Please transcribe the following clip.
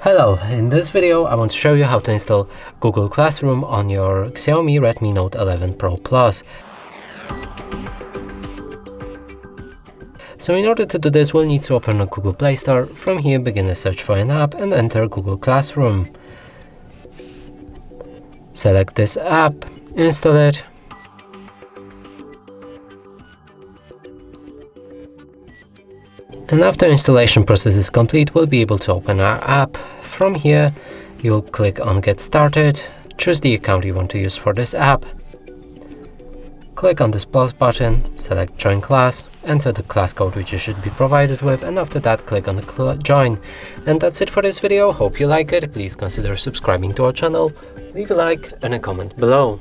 Hello, in this video I want to show you how to install Google Classroom on your Xiaomi Redmi Note 11 Pro Plus. So in order to do this, we'll need to open a Google Play Store. From here, begin a search for an app and enter Google Classroom. Select this app, install it. And after installation process is complete, we'll be able to open our app. From here, you'll click on Get Started, choose the account you want to use for this app. Click on this plus button, select Join Class, enter the class code which you should be provided with, and after that click on the Join. And that's it for this video. Hope you like it. Please consider subscribing to our channel, leave a like and a comment below.